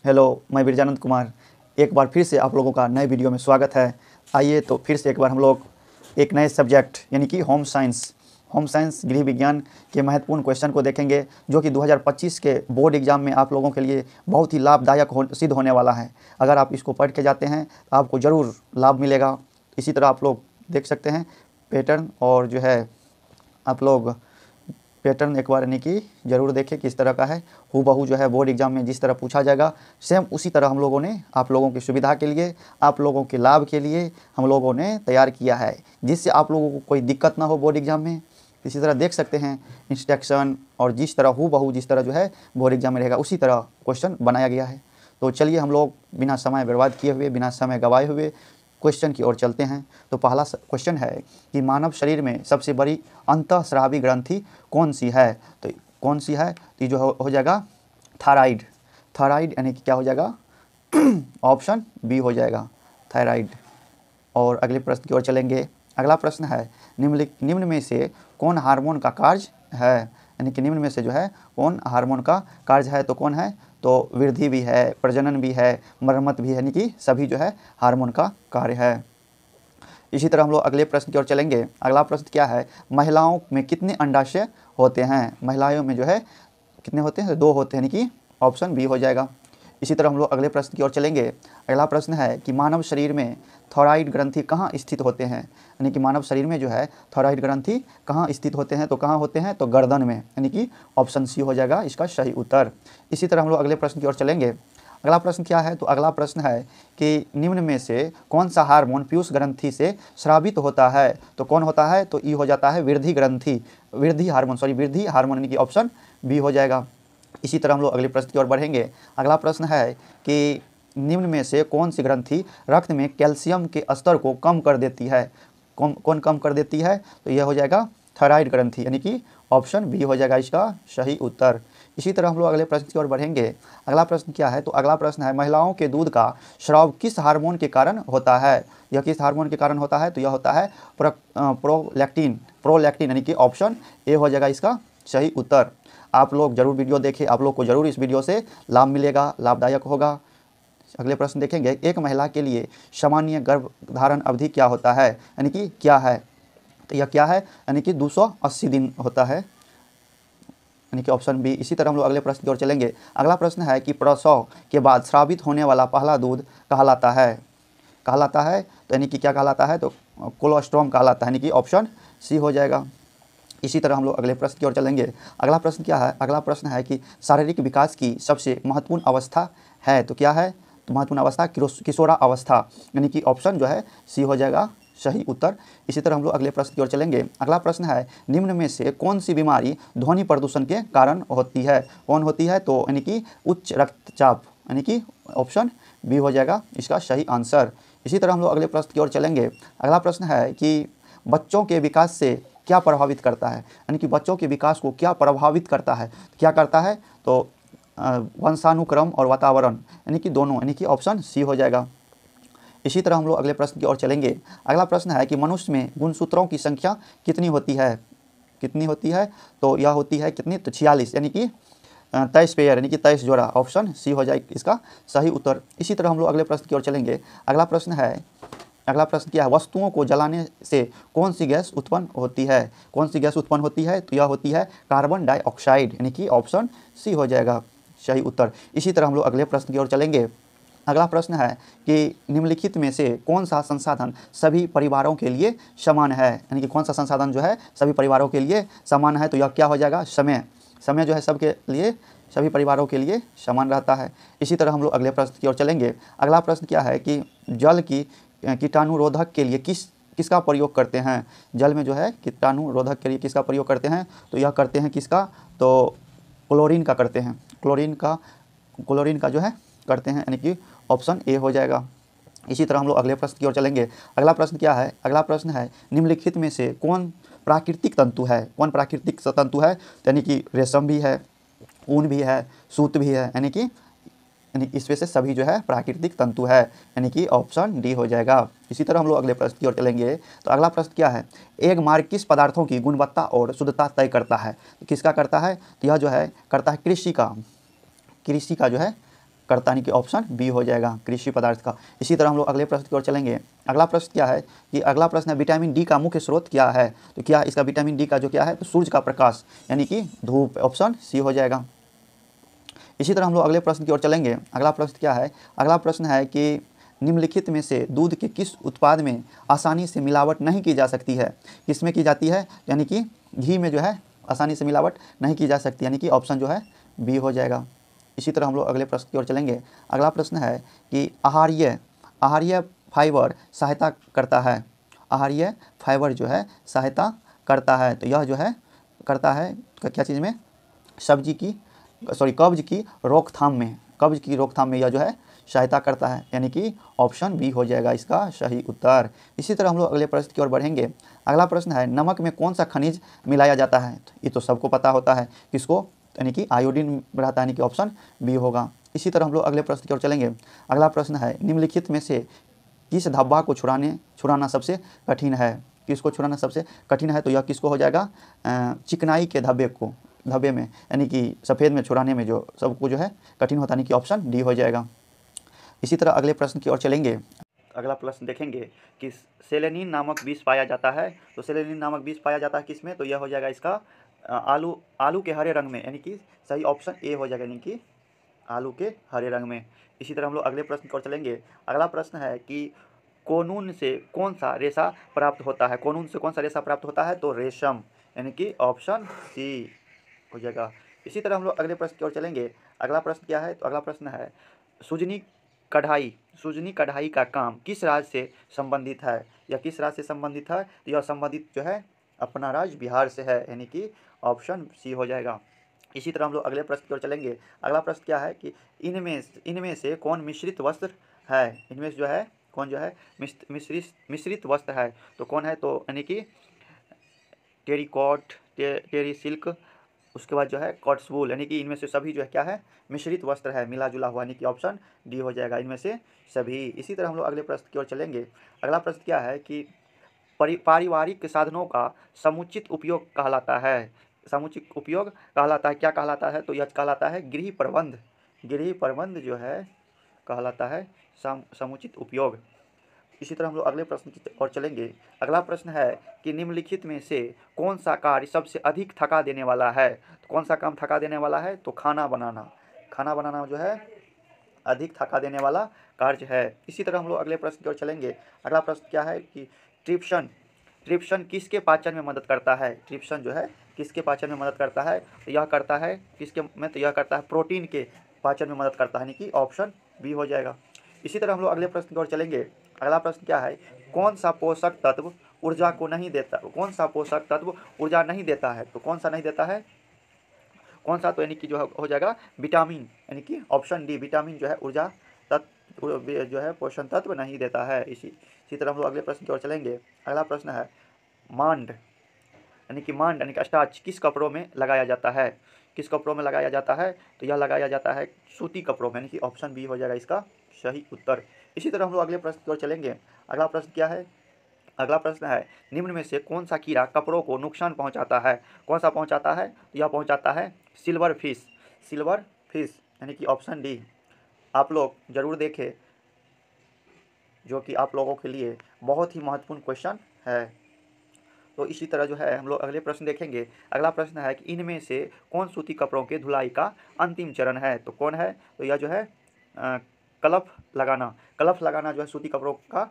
Hello, मैं बिरजानंद कुमार। एक बार फिर से आप लोगों का नए वीडियो में स्वागत है। आइए तो फिर से एक बार हम लोग एक नए सब्जेक्ट यानी कि होम साइंस गृह विज्ञान के महत्वपूर्ण क्वेश्चन को देखेंगे, जो कि 2025 के बोर्ड एग्जाम में आप लोगों के लिए बहुत ही लाभदायक सिद्ध होने वाला है। अगर आप इसको पढ़ के जाते हैं तो आपको ज़रूर लाभ मिलेगा। इसी तरह आप लोग देख सकते हैं पैटर्न, और जो है आप लोग पैटर्न एक बार यानी कि ज़रूर देखें किस तरह का है। हूबहू जो है बोर्ड एग्जाम में जिस तरह पूछा जाएगा सेम उसी तरह हम लोगों ने आप लोगों की सुविधा के लिए, आप लोगों के लाभ के लिए हम लोगों ने तैयार किया है, जिससे आप लोगों को कोई दिक्कत ना हो बोर्ड एग्जाम में। इसी तरह देख सकते हैं इंस्ट्रक्शन, और जिस तरह हूबहू जिस तरह जो है बोर्ड एग्जाम में रहेगा उसी तरह क्वेश्चन बनाया गया है। तो चलिए हम लोग बिना समय बर्बाद किए हुए, बिना समय गंवाए हुए क्वेश्चन की ओर चलते हैं। तो पहला क्वेश्चन है कि मानव शरीर में सबसे बड़ी अंतःस्रावी ग्रंथि कौन सी है? तो कौन सी है? तो ये जो हो जाएगा थायराइड यानी कि क्या हो जाएगा? ऑप्शन बी हो जाएगा, थायराइड। और अगले प्रश्न की ओर चलेंगे। अगला प्रश्न है निम्न में से कौन हार्मोन का कार्य है? यानी कि निम्न में से जो है कौन हार्मोन का कार्य है? तो कौन है? तो वृद्धि भी है, प्रजनन भी है, मरम्मत भी है, यानी कि सभी जो है हार्मोन का कार्य है। इसी तरह हम लोग अगले प्रश्न की ओर चलेंगे। अगला प्रश्न क्या है? महिलाओं में कितने अंडाशय होते हैं? महिलाओं में जो है कितने होते हैं? 2 होते हैं, यानी कि ऑप्शन बी हो जाएगा। इसी तरह हम लोग अगले प्रश्न की ओर चलेंगे। अगला प्रश्न है कि मानव शरीर में थायराइड ग्रंथि कहाँ स्थित होते हैं? यानी कि मानव शरीर में जो है थायराइड ग्रंथि कहाँ स्थित होते हैं? तो कहाँ होते हैं? तो गर्दन में, यानी कि ऑप्शन सी हो जाएगा इसका सही उत्तर। इसी तरह हम लोग अगले प्रश्न की ओर चलेंगे। अगला प्रश्न क्या है? तो अगला प्रश्न है कि निम्न में से कौन सा हार्मोन पीयूष ग्रंथि से स्रावित होता है? तो कौन होता है? तो ये हो जाता है वृद्धि हार्मोन, यानी कि ऑप्शन बी हो जाएगा। इसी तरह हम लोग अगले प्रश्न की ओर बढ़ेंगे। अगला प्रश्न है कि निम्न में से कौन सी ग्रंथि रक्त में कैल्शियम के स्तर को कम कर देती है? कौन कम कर देती है? तो यह हो जाएगा थायराइड ग्रंथि, यानी कि ऑप्शन बी हो जाएगा इसका सही उत्तर। इसी तरह हम लोग अगले प्रश्न की ओर बढ़ेंगे। अगला प्रश्न क्या है? तो अगला प्रश्न है महिलाओं के दूध का स्राव किस हार्मोन के कारण होता है? यह किस हार्मोन के कारण होता है? तो यह होता है प्रोलैक्टिन, यानी कि ऑप्शन ए हो जाएगा इसका सही उत्तर। आप लोग जरूर वीडियो देखें, आप लोग को जरूर इस वीडियो से लाभ मिलेगा, लाभदायक होगा। अगले प्रश्न देखेंगे। एक महिला के लिए सामान्य गर्भधारण अवधि क्या होता है? यानी कि क्या है? तो यह क्या है? यानी कि 280 दिन होता है, यानी कि ऑप्शन बी। इसी तरह हम लोग अगले प्रश्न की ओर चलेंगे। अगला प्रश्न है कि प्रसव के बाद स्रावित होने वाला पहला दूध कहलाता है? तो यानी कि क्या कहलाता है? तो कोलोस्ट्रम कहलाता है, यानी कि ऑप्शन सी हो जाएगा। इसी तरह हम लोग अगले प्रश्न की ओर चलेंगे। अगला प्रश्न क्या है? अगला प्रश्न है कि शारीरिक विकास की सबसे महत्वपूर्ण अवस्था है? तो क्या है? तो महत्वपूर्ण अवस्था किशोरा अवस्था, यानी कि ऑप्शन जो है सी हो जाएगा सही उत्तर। इसी तरह हम लोग अगले प्रश्न की ओर चलेंगे। अगला प्रश्न है निम्न में से कौन सी बीमारी ध्वनि प्रदूषण के कारण होती है? कौन होती है? तो यानी कि उच्च रक्तचाप, यानी कि ऑप्शन बी हो जाएगा इसका सही आंसर। इसी तरह हम लोग अगले प्रश्न की ओर चलेंगे। अगला प्रश्न है कि बच्चों के विकास से क्या प्रभावित करता है? यानी कि बच्चों के विकास को क्या प्रभावित करता है? क्या करता है? तो वंशानुक्रम और वातावरण, यानी कि दोनों, यानी कि ऑप्शन सी हो जाएगा। इसी तरह हम लोग अगले प्रश्न की ओर चलेंगे। अगला प्रश्न है कि मनुष्य में गुणसूत्रों की संख्या कितनी होती है? तो यह होती है कितनी? तो 46, यानी कि 23 पेयर, यानी कि 23 जोड़ा, ऑप्शन सी हो जाएगा इसका सही उत्तर। इसी तरह हम लोग अगले प्रश्न की ओर चलेंगे। अगला प्रश्न क्या है? वस्तुओं को जलाने से कौन सी गैस उत्पन्न होती है? तो यह होती है कार्बन डाइऑक्साइड, यानी कि ऑप्शन सी हो जाएगा सही उत्तर। इसी तरह हम लोग अगले प्रश्न की ओर चलेंगे। अगला प्रश्न है कि निम्नलिखित में से कौन सा संसाधन सभी परिवारों के लिए समान है? यानी कि कौन सा संसाधन जो है सभी परिवारों के लिए समान है? तो यह क्या हो जाएगा? समय जो है सबके लिए, सभी परिवारों के लिए समान रहता है। इसी तरह हम लोग अगले प्रश्न की ओर चलेंगे। अगला प्रश्न क्या है कि जल की कीटाणुरोधक के लिए किसका प्रयोग करते हैं? जल में जो है कीटाणुरोधक के लिए किसका प्रयोग करते हैं? तो यह करते हैं किसका? तो क्लोरीन का करते हैं, क्लोरीन का जो है करते हैं, यानी कि ऑप्शन ए हो जाएगा। इसी तरह हम लोग अगले प्रश्न की ओर चलेंगे। अगला प्रश्न क्या है? अगला प्रश्न है निम्नलिखित में से कौन प्राकृतिक तंतु है? तो यानी कि रेशम भी है, ऊन भी है, सूत भी है, यानी इसमें से सभी जो है प्राकृतिक तंतु है, यानी कि ऑप्शन डी हो जाएगा। इसी तरह हम लोग अगले प्रश्न की ओर चलेंगे। तो अगला प्रश्न क्या है? एक मार्ग किस पदार्थों की गुणवत्ता और शुद्धता तय करता है? किसका करता है? तो यह जो है करता है कृषि का जो है करता, यानी कि ऑप्शन बी हो जाएगा कृषि पदार्थ का। इसी तरह हम लोग अगले प्रश्न की ओर चलेंगे। अगला प्रश्न क्या है कि अगला प्रश्न है विटामिन डी का मुख्य स्रोत क्या है। तो क्या इसका विटामिन डी का जो क्या है तो सूर्य का प्रकाश, यानी कि धूप, ऑप्शन सी हो जाएगा। इसी तरह हम लोग अगले प्रश्न की ओर चलेंगे। अगला प्रश्न क्या है, अगला प्रश्न है कि निम्नलिखित में से दूध के किस उत्पाद में आसानी से मिलावट नहीं की जा सकती है। किसमें की जाती है, यानी कि घी में जो है आसानी से मिलावट नहीं की जा सकती, यानी कि ऑप्शन जो है बी हो जाएगा। इसी तरह हम लोग अगले प्रश्न की ओर चलेंगे। अगला प्रश्न है कि आहार्य फाइबर सहायता करता है, आहार्य फाइबर जो है सहायता करता है, तो यह जो है करता है क्या चीज़ में, कब्ज की रोकथाम में यह जो है सहायता करता है, यानी कि ऑप्शन बी हो जाएगा इसका सही उत्तर। इसी तरह हम लोग अगले प्रश्न की ओर बढ़ेंगे। अगला प्रश्न है नमक में कौन सा खनिज मिलाया जाता है। तो ये तो सबको पता होता है, किसको, यानी कि आयोडीन रहता है, यानी कि ऑप्शन बी होगा। इसी तरह हम लोग अगले प्रश्न की ओर चलेंगे। अगला प्रश्न है निम्नलिखित में से किस धब्बा को छुड़ाना सबसे कठिन है। किसको छुड़ाना सबसे कठिन है, तो यह किसको हो जाएगा, चिकनाई के धब्बे में, यानी कि सफ़ेद में छुड़ाने में जो सबको जो है कठिन होता है, यानी कि ऑप्शन डी हो जाएगा। इसी तरह अगले प्रश्न की ओर चलेंगे। अगला प्रश्न देखेंगे कि सेलेनिन नामक विष पाया जाता है। तो सेलेनिन नामक विष पाया जाता है किस में, तो यह हो जाएगा इसका आलू के हरे रंग में, यानी कि सही ऑप्शन ए हो जाएगा, यानी कि आलू के हरे रंग में। इसी तरह हम लोग अगले प्रश्न की ओर चलेंगे। अगला प्रश्न है कि कोनून से कौन सा रेशा प्राप्त होता है। कोनून से कौन सा रेशा प्राप्त होता है, तो रेशम, यानी कि ऑप्शन सी हो जाएगा। इसी तरह हम लोग अगले प्रश्न की ओर चलेंगे। अगला प्रश्न क्या है, तो अगला प्रश्न है सुजनी कढ़ाई का काम किस राज्य से संबंधित है, या किस राज्य से संबंधित है, तो यह संबंधित जो है अपना राज्य बिहार से है, यानी कि ऑप्शन सी हो जाएगा। इसी तरह हम लोग अगले प्रश्न की ओर चलेंगे। अगला प्रश्न क्या है कि इनमें से कौन मिश्रित वस्त्र है। इनमें से जो है कौन जो है मिश्रित वस्त्र है, तो कौन है, तो यानी कि टेरिकॉट, टेरी सिल्क, उसके बाद जो है कॉट्स वूल, यानी कि इनमें से सभी जो है क्या है मिश्रित वस्त्र है, मिला जुला हुआ, यानी कि ऑप्शन डी हो जाएगा इनमें से सभी। इसी तरह हम लोग अगले प्रश्न की ओर चलेंगे। अगला प्रश्न क्या है कि पारिवारिक साधनों का समुचित उपयोग कहलाता है। समुचित उपयोग कहलाता है, क्या कहलाता है, तो यह कहलाता है गृह प्रबंध जो है कहलाता है समुचित उपयोग। इसी तरह हम लोग अगले प्रश्न की ओर चलेंगे। अगला प्रश्न है कि निम्नलिखित में से कौन सा कार्य सबसे अधिक थका देने वाला है। तो कौन सा काम थका देने वाला है, तो खाना बनाना जो है अधिक थका देने वाला कार्य है। इसी तरह हम लोग अगले प्रश्न की ओर चलेंगे। अगला प्रश्न क्या है कि ट्रिप्सन किसके पाचन में मदद करता है। ट्रिप्सन जो है किसके पाचन में मदद करता है, तो यह करता है किसके में, तो यह करता है प्रोटीन के पाचन में मदद करता है, यानी कि ऑप्शन बी हो जाएगा। इसी तरह हम लोग अगले प्रश्न की ओर चलेंगे। अगला प्रश्न क्या है, कौन सा पोषक तत्व ऊर्जा को नहीं देता, कौन सा पोषक तत्व ऊर्जा नहीं देता है, तो कौन सा नहीं देता है, कौन सा, तो यानी कि जो हो जाएगा विटामिन, यानी कि ऑप्शन डी विटामिन जो है ऊर्जा तत्व जो है पोषण तत्व नहीं देता है। इसी तरह हम लोग अगले प्रश्न की ओर चलेंगे। अगला प्रश्न है मांड यानी कि स्टार्च किस कपड़ों में लगाया जाता है। किस कपड़ों में लगाया जाता है, तो यह लगाया जाता है सूती कपड़ों में, यानी कि ऑप्शन बी हो जाएगा इसका सही उत्तर। इसी तरह हम लोग अगले प्रश्न की ओर चलेंगे। अगला प्रश्न क्या है, अगला प्रश्न है निम्न में से कौन सा कीड़ा कपड़ों को नुकसान पहुंचाता है। कौन सा पहुंचाता है, तो यह पहुंचाता है सिल्वर फिश, यानी कि ऑप्शन डी। आप लोग जरूर देखें, जो कि आप लोगों के लिए बहुत ही महत्वपूर्ण क्वेश्चन है। तो इसी तरह जो है हम लोग अगले प्रश्न देखेंगे। अगला प्रश्न है कि इनमें से कौन सूती कपड़ों के धुलाई का अंतिम चरण है, तो कौन है, तो यह जो है कलफ लगाना जो है सूती कपड़ों का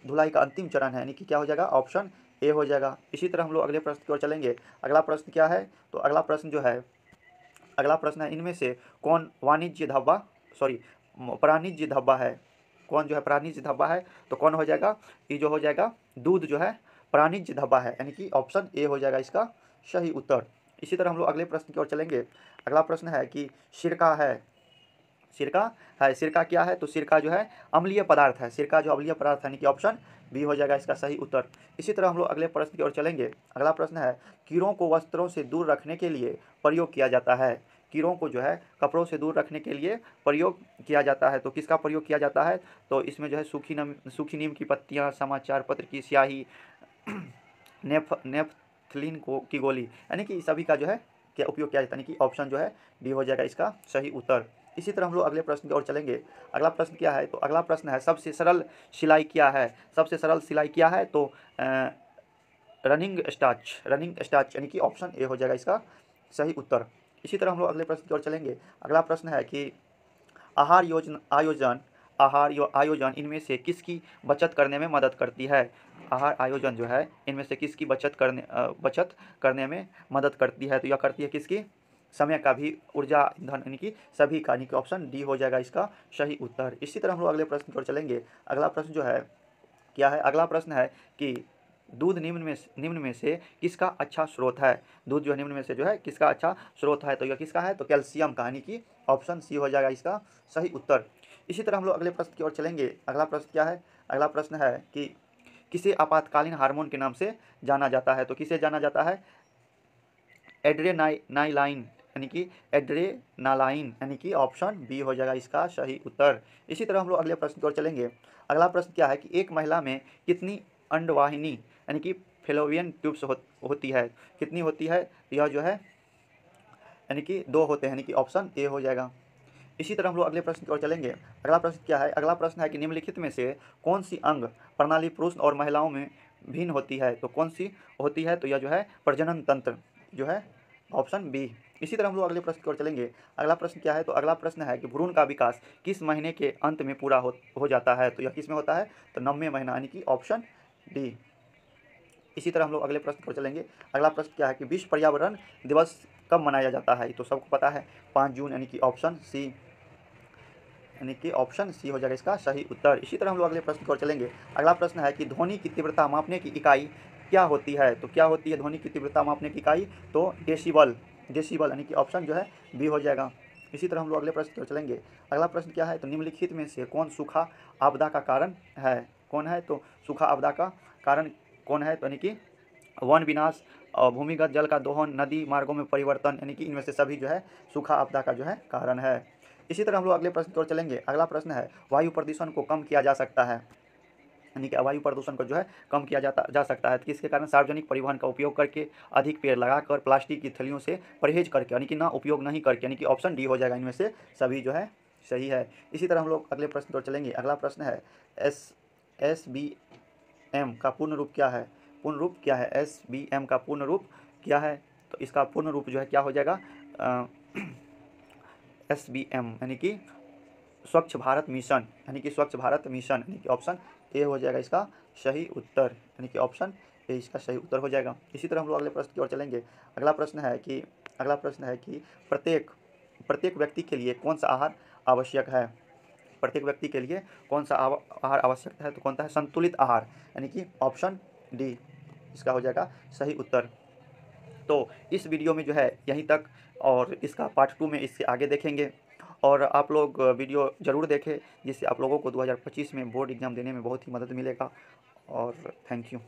धुलाई का अंतिम चरण है, यानी कि क्या हो जाएगा, ऑप्शन ए हो जाएगा। इसी तरह हम लोग अगले प्रश्न की ओर चलेंगे। अगला प्रश्न क्या है, तो अगला प्रश्न है इनमें से कौन प्राणिज्य धब्बा है। कौन जो है प्राणिज्य धब्बा है, तो कौन हो जाएगा, ये जो हो जाएगा दूध जो है प्राणिज्य धब्बा है, यानी कि ऑप्शन ए हो जाएगा इसका सही उत्तर। इसी तरह हम लोग अगले प्रश्न की ओर चलेंगे। अगला प्रश्न है कि सिरका क्या है, तो सिरका जो है अम्लीय पदार्थ है। सिरका जो अम्लीय पदार्थ है, यानी कि ऑप्शन बी हो जाएगा इसका सही उत्तर। इसी तरह हम लोग अगले प्रश्न की ओर चलेंगे। अगला प्रश्न है कीड़ों को वस्त्रों से दूर रखने के लिए प्रयोग किया जाता है। कीड़ों को जो है कपड़ों से दूर रखने के लिए प्रयोग किया जाता है, तो किसका प्रयोग किया जाता है, तो इसमें जो है सूखी नीम की पत्तियाँ, समाचार पत्र की स्याही, नेफ्थलीन की गोली, यानी कि सभी का जो है क्या उपयोग किया जाता है, यानी कि ऑप्शन जो है डी हो जाएगा इसका सही उत्तर। इसी तरह हम लोग अगले प्रश्न की ओर चलेंगे। अगला प्रश्न क्या है, तो अगला प्रश्न है सबसे सरल सिलाई क्या है। सबसे सरल सिलाई क्या है, तो रनिंग स्टार्च यानी कि ऑप्शन ए हो जाएगा इसका सही उत्तर। इसी तरह हम लोग अगले प्रश्न की ओर चलेंगे। अगला प्रश्न है कि आहार आयोजन इनमें से किसकी बचत करने में मदद करती है। आहार आयोजन जो है इनमें से किसकी बचत करने में मदद करती है, तो यह करती है किसकी, समय का भी, ऊर्जा, ईंधन यानी कि सभी का, यानी कि ऑप्शन डी हो जाएगा इसका सही उत्तर। इसी तरह हम लोग अगले प्रश्न की ओर चलेंगे। अगला प्रश्न जो है क्या है, अगला प्रश्न है कि दूध निम्न में से किसका अच्छा स्रोत है। दूध जो है निम्न में से जो है किसका अच्छा स्रोत है, तो यह किसका है, तो कैल्शियम का, यानी कि ऑप्शन सी हो जाएगा इसका सही उत्तर। इसी तरह हम लोग अगले प्रश्न की ओर चलेंगे। अगला प्रश्न क्या है, अगला प्रश्न है कि किसे आपातकालीन हार्मोन के नाम से जाना जाता है, तो किसे जाना जाता है, एड्रेनालाइन यानी कि ऑप्शन बी हो जाएगा इसका सही उत्तर। इसी तरह हम लोग अगले प्रश्न की ओर चलेंगे। अगला प्रश्न क्या है कि एक महिला में कितनी अंडवाहिनी यानी कि फेलोपियन ट्यूब्स होती है, कितनी होती है, यह जो है यानी कि 2 होते हैं, यानी कि ऑप्शन ए हो जाएगा। इसी तरह हम लोग अगले प्रश्न की ओर चलेंगे। अगला प्रश्न क्या है, अगला प्रश्न है कि निम्नलिखित में से कौन सी अंग प्रणाली पुरुष और महिलाओं में भिन्न होती है, तो कौन सी होती है, तो यह जो है प्रजनन तंत्र जो है ऑप्शन बी। इसी तरह हम लोग अगले प्रश्न की ओर चलेंगे। अगला प्रश्न क्या है, तो अगला प्रश्न है कि भ्रूण का विकास किस महीने के अंत में पूरा हो जाता है, तो यह किस में होता है, तो 9वें महीना, यानी कि ऑप्शन डी। इसी तरह हम लोग अगले प्रश्न पर चलेंगे। अगला प्रश्न क्या है कि विश्व पर्यावरण दिवस कब मनाया जाता है, तो सबको पता है 5 जून, यानी कि ऑप्शन सी, यानी कि ऑप्शन सी हो जाएगा इसका सही उत्तर। इसी तरह हम लोग अगले प्रश्न की ओर चलेंगे। अगला प्रश्न है कि ध्वनि की तीव्रता मापने की इकाई क्या होती है, तो क्या होती है ध्वनि की तीव्रता मापने की इकाई, तो डेसिबल यानी कि ऑप्शन जो है बी हो जाएगा। इसी तरह हम लोग अगले प्रश्न की ओर चलेंगे। अगला प्रश्न क्या है, तो निम्नलिखित में से कौन सूखा आपदा का कारण है, कौन है, तो सूखा आपदा का कारण कौन है, तो यानी कि वन विनाश और भूमिगत जल का दोहन, नदी मार्गों में परिवर्तन, यानी कि इनमें से सभी जो है सूखा आपदा का जो है कारण है। इसी तरह हम लोग अगले प्रश्न की ओर चलेंगे। अगला प्रश्न है वायु प्रदूषण को कम किया जा सकता है, यानी कि वायु प्रदूषण को जो है कम किया जा सकता है, तो किसके कारण, सार्वजनिक परिवहन का उपयोग करके, अधिक पेड़ लगाकर, प्लास्टिक की थैलियों से परहेज करके, यानी कि ना उपयोग नहीं करके, यानी कि ऑप्शन डी हो जाएगा इनमें से सभी जो है सही है। इसी तरह हम लोग अगले प्रश्न की ओर चलेंगे। अगला प्रश्न है SBM का पूर्ण रूप क्या है, पूर्ण रूप क्या है, SBM का पूर्ण रूप क्या है, तो इसका पूर्ण रूप जो है क्या हो जाएगा, SBM यानी कि स्वच्छ भारत मिशन, यानी कि स्वच्छ भारत मिशन, यानी कि ऑप्शन ए हो जाएगा इसका सही उत्तर, यानी कि ऑप्शन ए इसका सही उत्तर हो जाएगा। इसी तरह हम लोग अगले प्रश्न की ओर चलेंगे। अगला प्रश्न है कि प्रत्येक व्यक्ति के लिए कौन सा आहार आवश्यक है, प्रत्येक व्यक्ति के लिए कौन सा आहार आवश्यक है, तो कौन सा है, संतुलित आहार, यानी कि ऑप्शन डी इसका हो जाएगा सही उत्तर। तो इस वीडियो में जो है यहीं तक, और इसका पार्ट 2 में इससे आगे देखेंगे। और आप लोग वीडियो ज़रूर देखें, जिससे आप लोगों को 2025 में बोर्ड एग्ज़ाम देने में बहुत ही मदद मिलेगा। और थैंक यू।